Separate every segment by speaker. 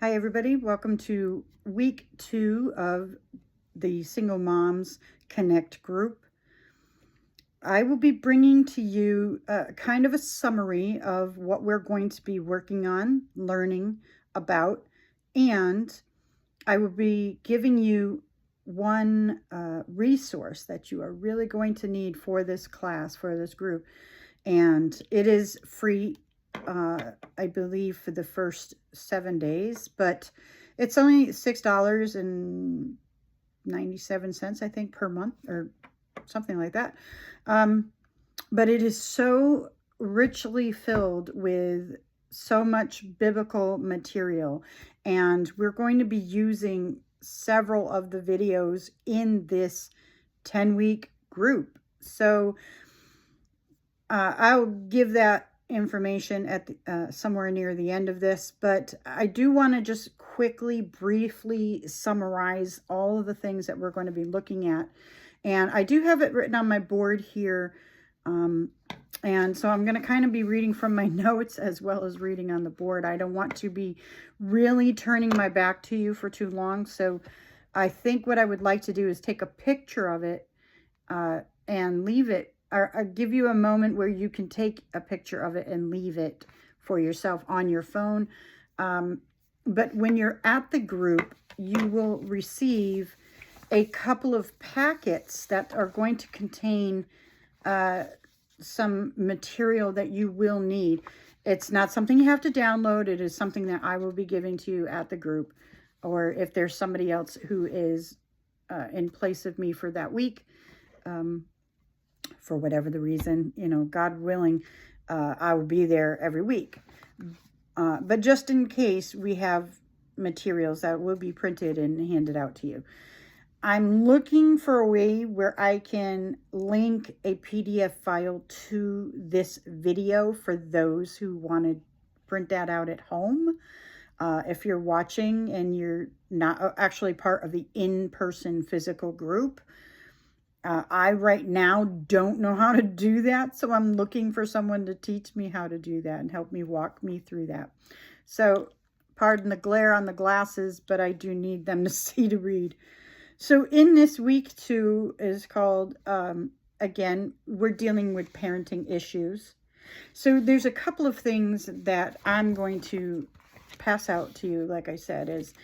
Speaker 1: Hi, everybody. Welcome to week 2 of the Single Moms Connect group. I will be bringing to you kind of a summary of what we're going to be working on, learning about, and I will be giving you one resource that you are really going to need for this class, for this group. And it is free, I believe, for the first 7 days, but it's only $6.97, I think, per month or something like that. But it is so richly filled with so much biblical material, and we're going to be using several of the videos in this 10-week group. So I'll give that information at somewhere near the end of this, but I do want to just quickly, briefly summarize all of the things that we're going to be looking at. And I do have it written on my board here. And so I'm going to kind of be reading from my notes as well as reading on the board. I don't want to be really turning my back to you for too long. So I think what I would like to do is take a picture of it and leave it, or give you a moment where you can take a picture of it and leave it for yourself on your phone. But when you're at the group, you will receive a couple of packets that are going to contain some material that you will need. It's not something you have to download. It is something that I will be giving to you at the group, or if there's somebody else who is in place of me for that week, for whatever the reason, God willing, I will be there every week. But just in case, we have materials that will be printed and handed out to you. I'm looking for a way where I can link a PDF file to this video for those who want to print that out at home. If you're watching and you're not actually part of the in-person physical group, I right now don't know how to do that, so I'm looking for someone to teach me how to do that and help me walk me through that. So pardon the glare on the glasses, but I do need them to see to read. So in this week 2 is called, again, we're dealing with parenting issues. So there's a couple of things that I'm going to pass out to you, like I said, is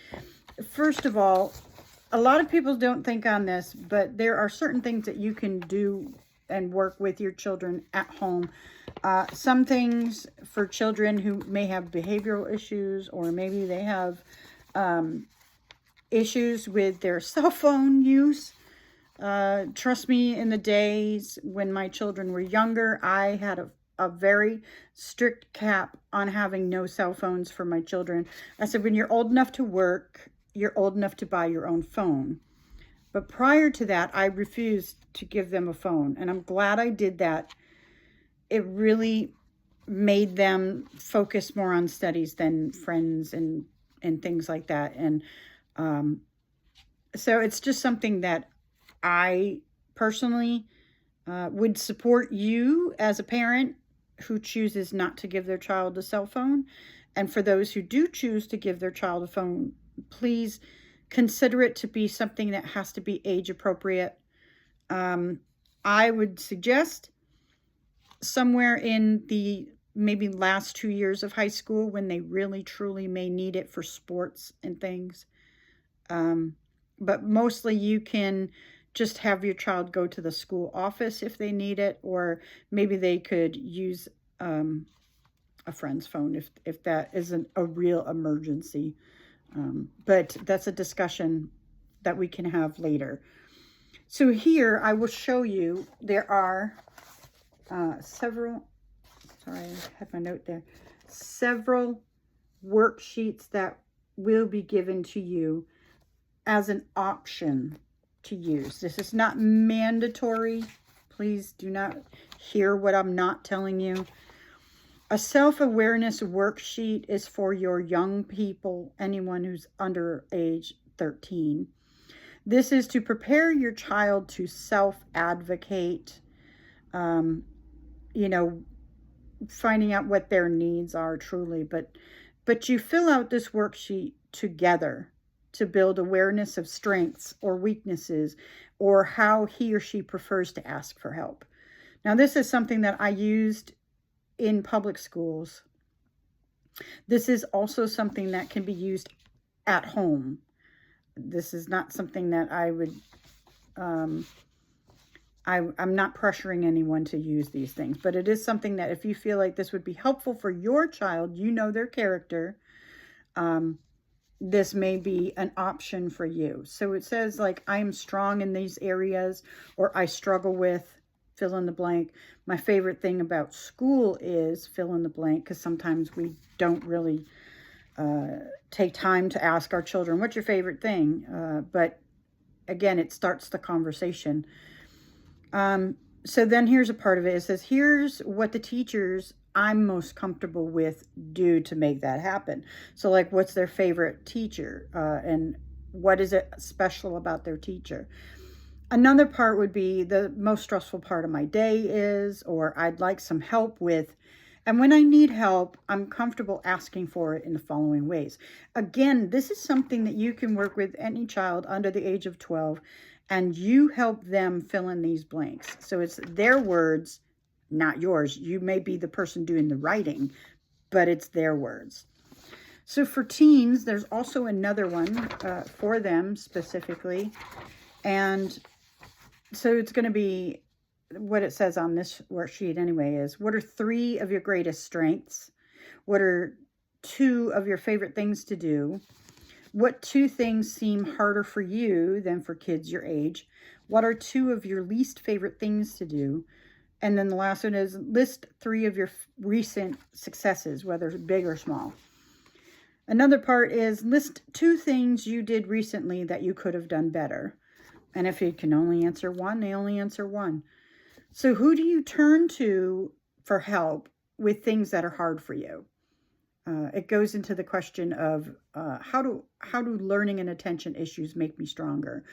Speaker 1: first of all, a lot of people don't think on this, but there are certain things that you can do and work with your children at home. Some things for children who may have behavioral issues, or maybe they have issues with their cell phone use. Trust me, in the days when my children were younger, I had a very strict cap on having no cell phones for my children. I said, when you're old enough to work, you're old enough to buy your own phone. But prior to that, I refused to give them a phone. And I'm glad I did that. It really made them focus more on studies than friends and things like that. And so it's just something that I personally would support you as a parent who chooses not to give their child a cell phone. And for those who do choose to give their child a phone, please consider it to be something that has to be age appropriate. I would suggest somewhere in the maybe last 2 years of high school, when they really truly may need it for sports and things. But mostly you can just have your child go to the school office if they need it, or maybe they could use a friend's phone if that isn't a real emergency. But that's a discussion that we can have later. So here I will show you, there are several, sorry, I had my note there, several worksheets that will be given to you as an option to use. This is not mandatory. Please do not hear what I'm not telling you. A self-awareness worksheet is for your young people, anyone who's under age 13. This is to prepare your child to self-advocate, finding out what their needs are truly. But you fill out this worksheet together to build awareness of strengths or weaknesses or how he or she prefers to ask for help. Now, this is something that I used in public schools. This is also something that can be used at home. This is not something that I would, I'm not pressuring anyone to use these things, but it is something that if you feel like this would be helpful for your child, you know their character, this may be an option for you. So it says like, I am strong in these areas, or I struggle with fill in the blank. My favorite thing about school is fill in the blank, because sometimes we don't really take time to ask our children, what's your favorite thing? But again, it starts the conversation. So then here's a part of it. It says, here's what the teachers I'm most comfortable with do to make that happen. So like, what's their favorite teacher? And what is it special about their teacher? Another part would be the most stressful part of my day is, or I'd like some help with. And when I need help, I'm comfortable asking for it in the following ways. Again, this is something that you can work with any child under the age of 12, and you help them fill in these blanks. So it's their words, not yours. You may be the person doing the writing, but it's their words. So for teens, there's also another one for them specifically. And so it's going to be what it says on this worksheet anyway is, what are 3 of your greatest strengths? What are 2 of your favorite things to do? What 2 things seem harder for you than for kids your age? What are 2 of your least favorite things to do? And then the last one is list 3 of your recent successes, whether big or small. Another part is list 2 things you did recently that you could have done better. And if you can only answer one, they only answer one. So who do you turn to for help with things that are hard for you? It goes into the question of how do learning and attention issues make me stronger?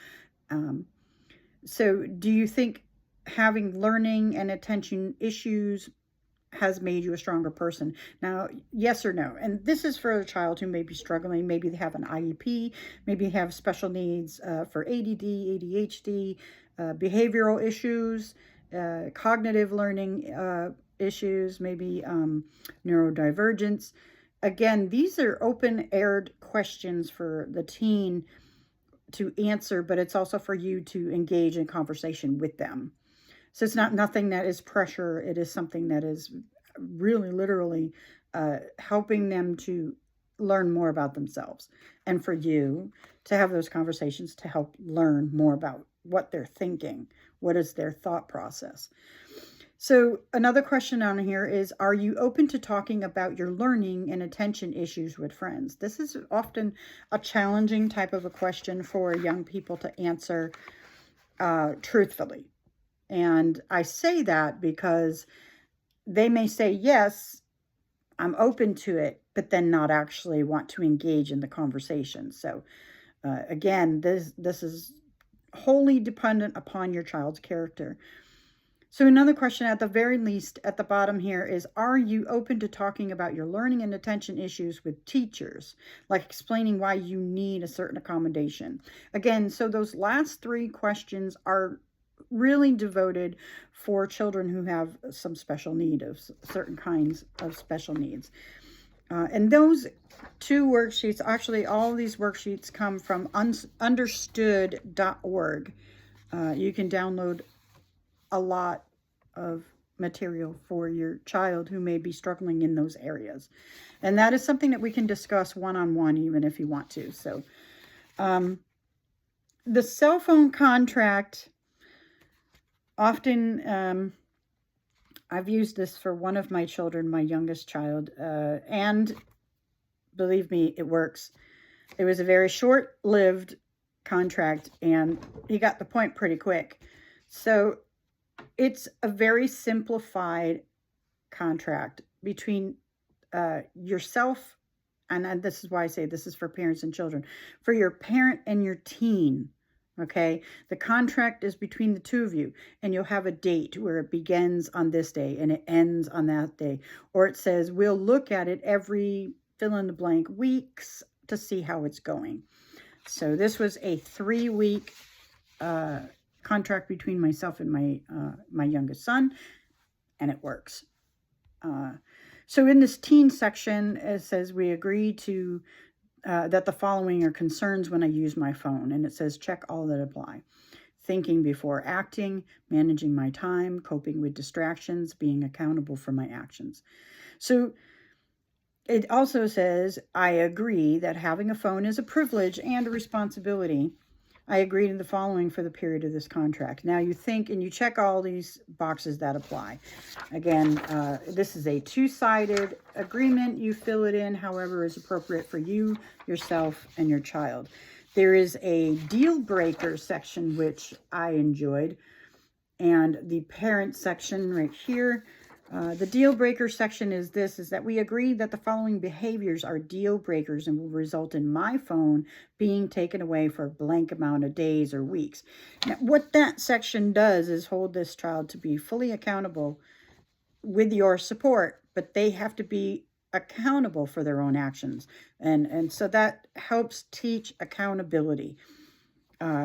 Speaker 1: So do you think having learning and attention issues has made you a stronger person? Now, yes or no. And this is for a child who may be struggling. Maybe they have an IEP, maybe they have special needs for ADD, ADHD, behavioral issues, cognitive learning issues, maybe neurodivergence. Again, these are open-aired questions for the teen to answer, but it's also for you to engage in conversation with them. So it's not nothing that is pressure. It is something that is really literally helping them to learn more about themselves, and for you to have those conversations to help learn more about what they're thinking. What is their thought process? So another question on here is, are you open to talking about your learning and attention issues with friends? This is often a challenging type of a question for young people to answer truthfully. And I say that because they may say, yes, I'm open to it, but then not actually want to engage in the conversation. So again, this is wholly dependent upon your child's character. So another question at the very least at the bottom here is, are you open to talking about your learning and attention issues with teachers, like explaining why you need a certain accommodation? Again, so those last 3 questions are really devoted for children who have some special need of certain kinds of special needs. And those 2 worksheets, actually all of these worksheets come from understood.org. You can download a lot of material for your child who may be struggling in those areas. And that is something that we can discuss one-on-one even if you want to. So the cell phone contract, often I've used this for one of my children, my youngest child, and believe me, it works. It was a very short-lived contract and he got the point pretty quick. So it's a very simplified contract between yourself, and this is why I say this is for parents and children, for your parent and your teen. Okay, the contract is between the 2 of you, and you'll have a date where it begins on this day and it ends on that day. Or it says, we'll look at it every fill in the blank weeks to see how it's going. So this was a 3-week contract between myself and my youngest son, and it works. So in this teen section, it says we agree to that the following are concerns when I use my phone. And it says check all that apply. Thinking before acting, managing my time, coping with distractions, being accountable for my actions. So it also says, I agree that having a phone is a privilege and a responsibility. I agree to the following for the period of this contract. Now you think and you check all these boxes that apply. Again, this is a 2-sided agreement. You fill it in however is appropriate for you, yourself, and your child. There is a deal breaker section, which I enjoyed, and the parent section right here. The deal breaker section is that we agree that the following behaviors are deal breakers and will result in my phone being taken away for a blank amount of days or weeks. Now, what that section does is hold this child to be fully accountable with your support, but they have to be accountable for their own actions. And so that helps teach accountability,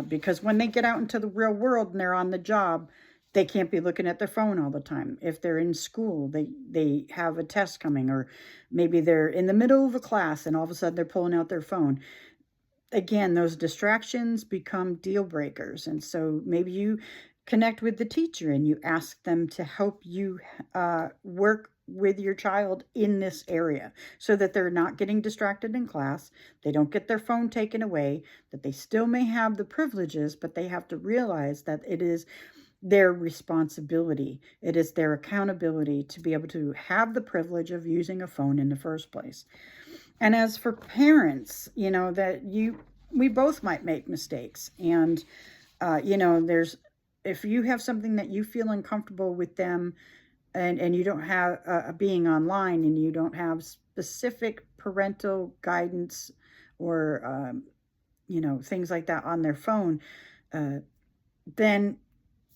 Speaker 1: because when they get out into the real world and they're on the job, they can't be looking at their phone all the time. If they're in school, they have a test coming, or maybe they're in the middle of a class and all of a sudden they're pulling out their phone. Again, those distractions become deal breakers. And so maybe you connect with the teacher and you ask them to help you work with your child in this area so that they're not getting distracted in class, they don't get their phone taken away, that they still may have the privileges, but they have to realize that it is their responsibility. It is their accountability to be able to have the privilege of using a phone in the first place. And as for parents, you know, we both might make mistakes. And, you know, if you have something that you feel uncomfortable with them and you don't have being online and you don't have specific parental guidance or, you know, things like that on their phone, then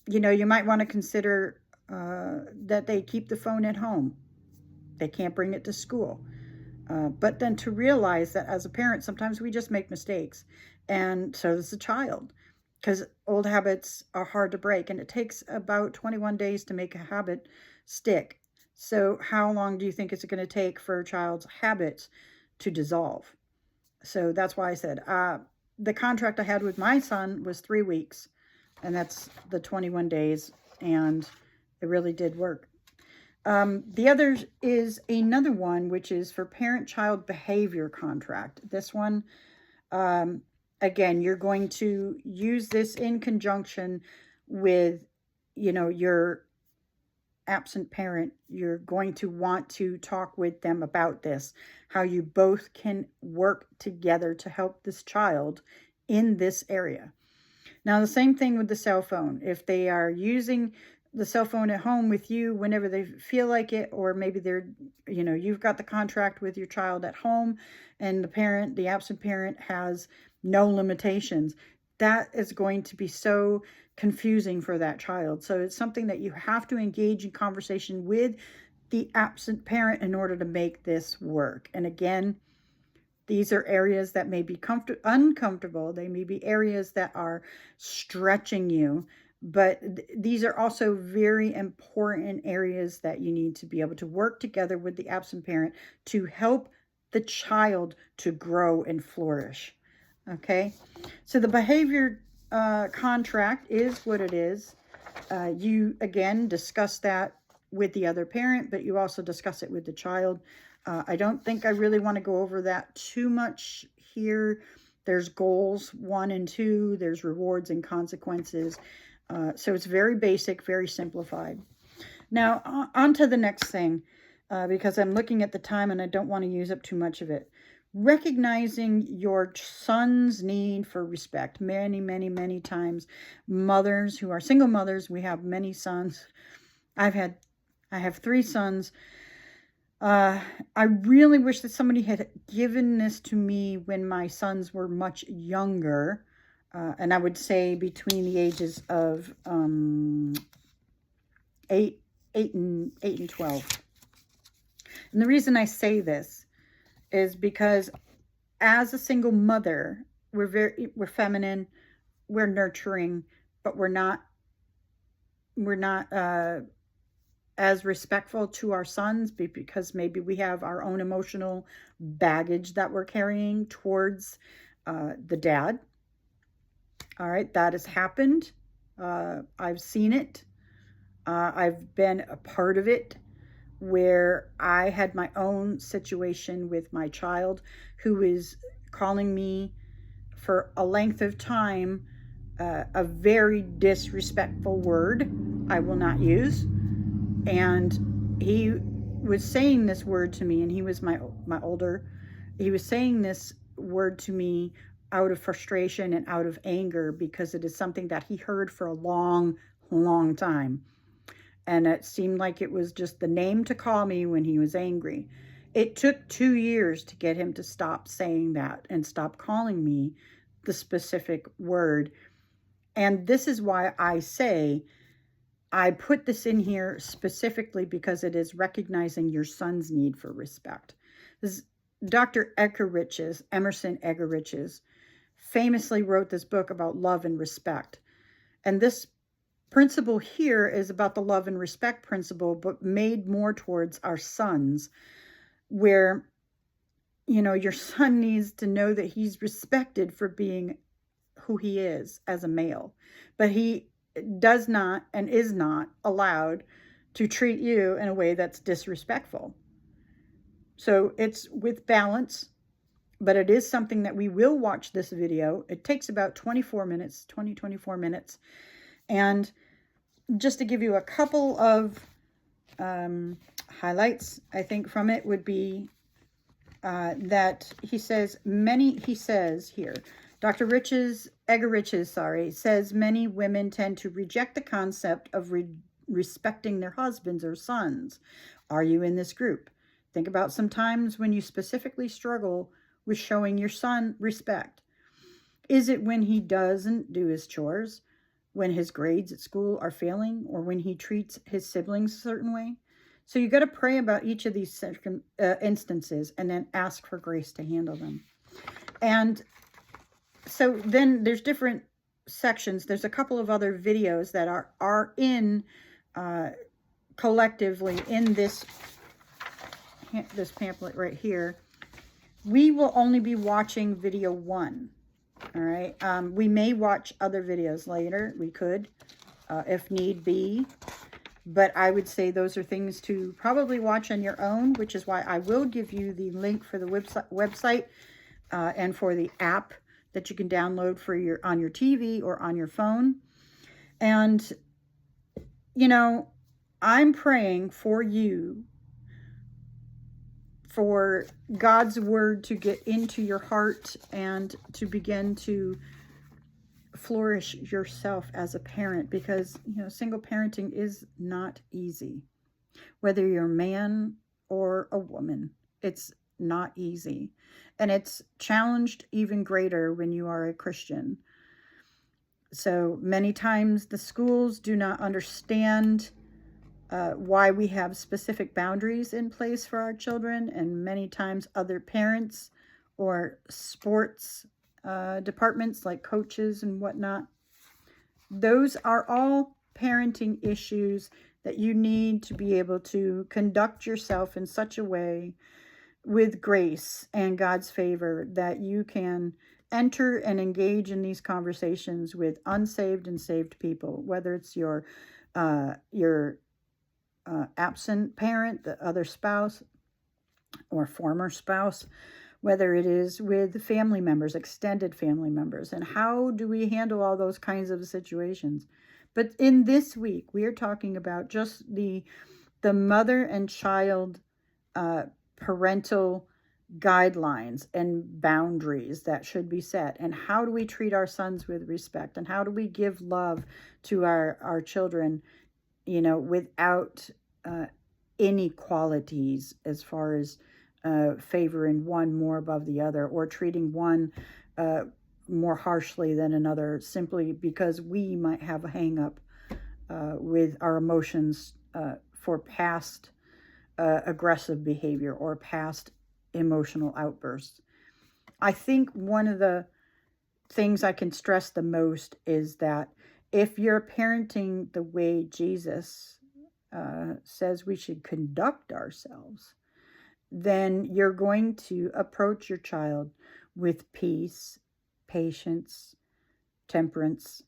Speaker 1: you know, you might want to consider that they keep the phone at home. They can't bring it to school. But then to realize that as a parent, sometimes we just make mistakes. And so does the child. Because old habits are hard to break. And it takes about 21 days to make a habit stick. So how long do you think it's going to take for a child's habits to dissolve? So that's why I said the contract I had with my son was 3 weeks. And that's the 21 days, and it really did work. The other is another one, which is for parent-child behavior contract. This one, again, you're going to use this in conjunction with, you know, your absent parent. You're going to want to talk with them about this, how you both can work together to help this child in this area. Now, the same thing with the cell phone. If they are using the cell phone at home with you whenever they feel like it, or maybe they're, you know, you've got the contract with your child at home and the absent parent has no limitations, that is going to be so confusing for that child. So it's something that you have to engage in conversation with the absent parent in order to make this work. And again, these are areas that may be uncomfortable. They may be areas that are stretching you, but these are also very important areas that you need to be able to work together with the absent parent to help the child to grow and flourish. Okay, so the behavior contract is what it is. You, again, discuss that with the other parent, but you also discuss it with the child. I don't think I really want to go over that too much here. There's goals 1 and 2. There's rewards and consequences. So it's very basic, very simplified. Now, on to the next thing, because I'm looking at the time and I don't want to use up too much of it. Recognizing your son's need for respect. Many, many, many times, mothers who are single mothers, we have many sons. I have 3 sons. I really wish that somebody had given this to me when my sons were much younger. And I would say between the ages of 8 and 12. And the reason I say this is because as a single mother, we're feminine, we're nurturing, but we're not as respectful to our sons because maybe we have our own emotional baggage that we're carrying towards the dad. All right, that has happened. I've seen it. I've been a part of it where I had my own situation with my child who is calling me for a length of time a very disrespectful word I will not use. And he was saying this word to me, and he was my older. He was saying this word to me out of frustration and out of anger because it is something that he heard for a long, long time. And it seemed like it was just the name to call me when he was angry. It took 2 years to get him to stop saying that and stop calling me the specific word. And this is why I say I put this in here specifically because it is recognizing your son's need for respect. This Dr. Emerson Eggerichs, famously wrote this book about love and respect. And this principle here is about the love and respect principle, but made more towards our sons, where, your son needs to know that he's respected for being who he is as a male, but he does not and is not allowed to treat you in a way that's disrespectful. So it's with balance, but it is something that we will watch this video. It takes about 24 minutes. And just to give you a couple of highlights, I think, from it would be that he says here, Dr. Eggerichs, says many women tend to reject the concept of respecting their husbands or sons. Are you in this group? Think about some times when you specifically struggle with showing your son respect. Is it when he doesn't do his chores, when his grades at school are failing, or when he treats his siblings a certain way? So you got to pray about each of these instances and then ask for grace to handle them. And so then there's different sections. There's a couple of other videos that are in collectively in this pamphlet right here. We will only be watching video 1. All right. We may watch other videos later. We could, if need be. But I would say those are things to probably watch on your own, which is why I will give you the link for the website and for the app that you can download for on your TV or on your phone. And, I'm praying for you, for God's word to get into your heart and to begin to flourish yourself as a parent, because, single parenting is not easy. Whether you're a man or a woman, it's not easy. And it's challenged even greater when you are a Christian. So many times the schools do not understand why we have specific boundaries in place for our children, and many times other parents or sports departments like coaches and whatnot. Those are all parenting issues that you need to be able to conduct yourself in such a way with grace and God's favor that you can enter and engage in these conversations with unsaved and saved people, whether it's your absent parent, the other spouse or former spouse, whether it is with family members, extended family members, and how do we handle all those kinds of situations. But in this week, we are talking about just the mother and child parental guidelines and boundaries that should be set, and how do we treat our sons with respect, and how do we give love to our children, without inequalities as far as favoring one more above the other, or treating one more harshly than another simply because we might have a hang up with our emotions for past aggressive behavior or past emotional outbursts. I think one of the things I can stress the most is that if you're parenting the way Jesus says we should conduct ourselves, then you're going to approach your child with peace, patience, temperance,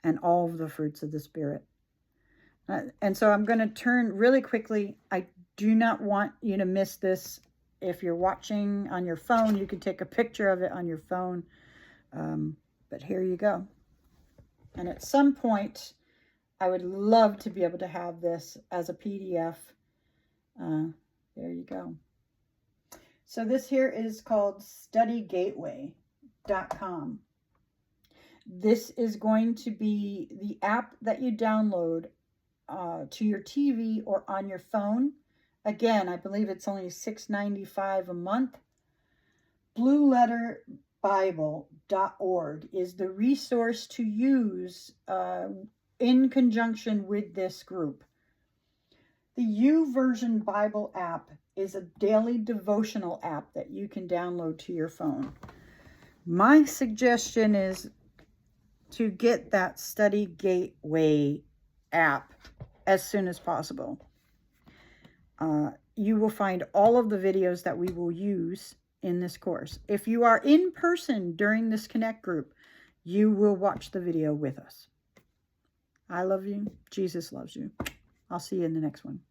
Speaker 1: and all of the fruits of the Spirit. And so I'm going to turn really quickly. I do not want you to miss this. If you're watching on your phone, you can take a picture of it on your phone. But here you go. And at some point, I would love to be able to have this as a PDF. There you go. So this here is called StudyGateway.com. This is going to be the app that you download to your TV or on your phone. Again, I believe it's only $6.95 a month. BlueLetterBible.org is the resource to use in conjunction with this group. The YouVersion Bible app is a daily devotional app that you can download to your phone. My suggestion is to get that Study Gateway app as soon as possible. You will find all of the videos that we will use in this course. If you are in person during this Connect group, you will watch the video with us. I love you. Jesus loves you. I'll see you in the next one.